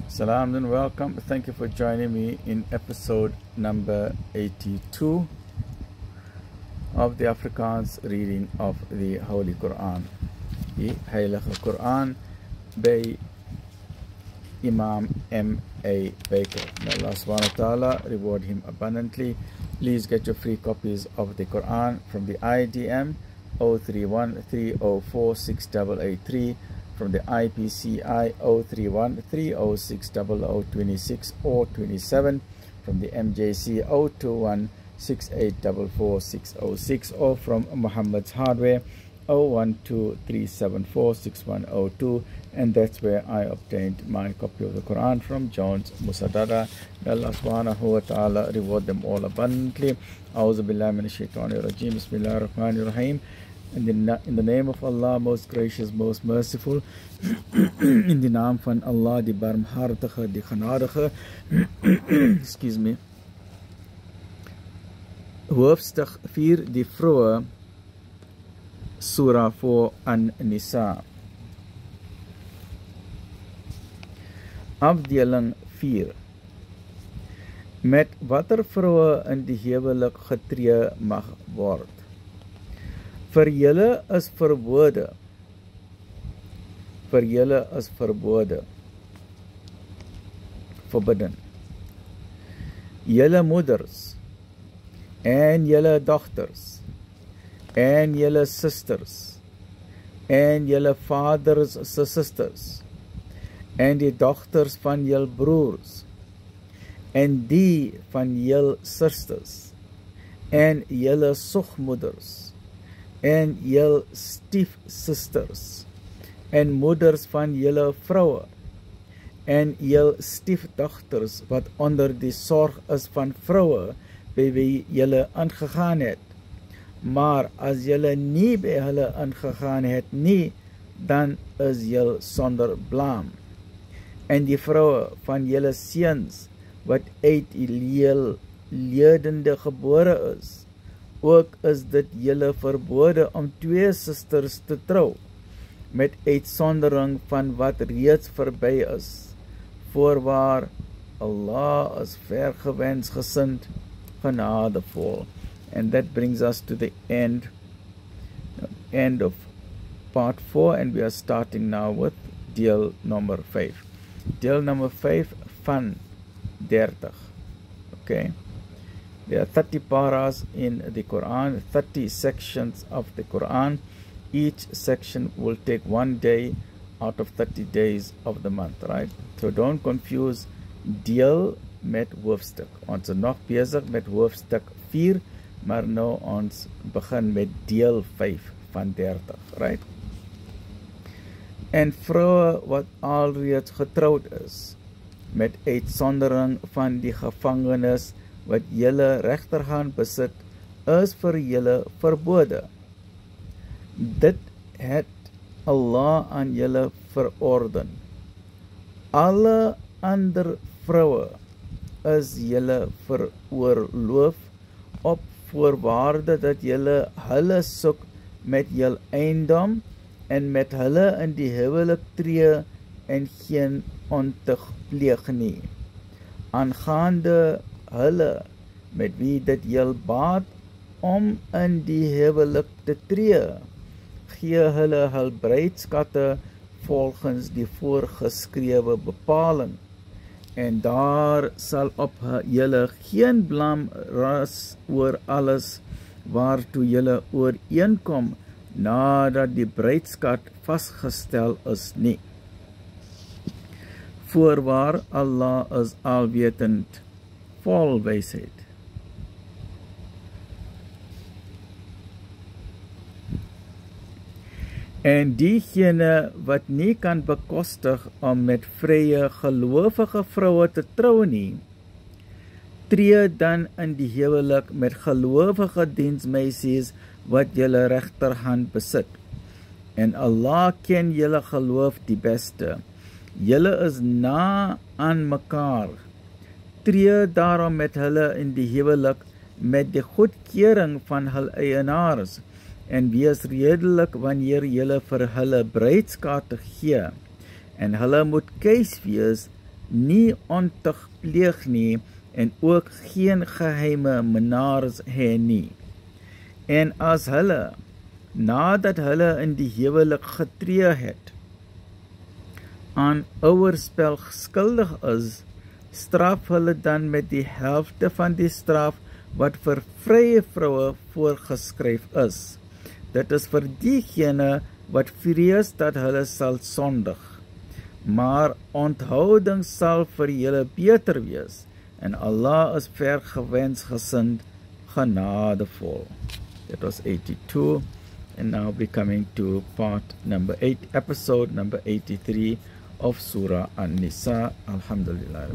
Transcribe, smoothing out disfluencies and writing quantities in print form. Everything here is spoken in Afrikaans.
Salam and welcome. Thank you for joining me in episode number 82 of the Afrikaans reading of the Holy Quran. The Heilige Quran by Imam M.A. Baker. May Allah subhanahu wa ta'ala reward him abundantly. Please get your free copies of the Quran from the IDM 03130468883, from the IPCI 031306026 or 27, from the MJC 02168446006, or from Muhammad's Hardware 0123746102, and that's where I obtained my copy of the Quran from Jones Musadada. May Allah subhanahu wa ta'ala reward them all abundantly. A'udhu billahi minash shaitanir rajim. Bismillahir rahmanir rahim. In the name of Allah, most gracious, most merciful. In the naam van Allah, die barmhartige, die genadige. Excuse me. Hoofstuk 4, die vroege Surah 4 An-Nisa. Afdeling 4. Met watter vroue in die huwelik getree mag word. Vir julle is verbode. Vir julle is verbode. Forbidden. Julle moeders en julle dogters en julle sisters en julle vaders se sisters en die dogters van julle broers en die van julle susters en julle sogmoeders en julle stiefsusters en moeders van julle vroue en julle stiefdogters wat onder die sorg is van vroue by wie julle aangegaan het. Maar as julle nie by hulle aangegaan het nie, dan is julle sonder blaam. En die vroue van julle seuns wat uit die ledende gebore is, ook is dit julle verbode om twee susters te trou, met uitsondering van wat reeds verby is. Voorwaar, Allah is vergewensgesind, genadevol. And that brings us to the end of part 4, and we are starting now with deel number 5. Deel number 5 van 30. Okay. There are 30 paras in the Quran, 30 sections of the Quran. Each section will take 1 day out of 30 days of the month, right? So don't confuse deel met hoofstuk. Ons is nog bezig met hoofstuk 4, maar nou ons begin met deel 5 van 30, right? En vroue wat alreeds getrouwd is, met uitsondering van die gevangenes wat julle regterhand besit, is vir julle verbode. Dit het Allah aan julle verorden. Alle ander vroue is julle veroorloof op voorwaarde dat julle hulle soek met jul eiendom en met hulle in die huwelik tree en geen ontug pleeg nie. Aangaande hulle met wie dit jul baat om in die huwelik te tree, gee hulle hul bruidskatte volgens die voorgeskrewe bepaling, en daar sal op julle geen blame ras oor alles waartoe julle ooreenkom nadat die bruidskat vasgestel is nie. Voorwaar, Allah is alwetend, vol wysheid. En diegene wat nie kan bekostig om met vrye gelovige vroue te trou nie, tree dan in die huwelik met gelovige diensmeisies wat julle regterhand besit. En Allah ken julle geloof die beste. Julle is na aan mekaar. Tree daarom met hulle in die huwelik met die goedkeuring van hul eienaars, en wees redelik wanneer julle vir hulle bruidskaarte gee, en hulle moet keus wees nie ontug pleeg nie en ook geen geheime minnaars hê nie. En as hulle, nadat hulle in die huwelik getree het, aan ouerspel skuldig is, straf hulle dan met die helfte van die straf wat vir vrye vroue voorgeskryf is. Dit is vir diegene wat vrees dat hulle sal sondig. Maar onthouding sal vir julle beter wees, en Allah is vergewensgesind, genadevol. That was 82, and now we're coming to part number 8, episode number 83 of Surah An-Nisa. Alhamdulillah.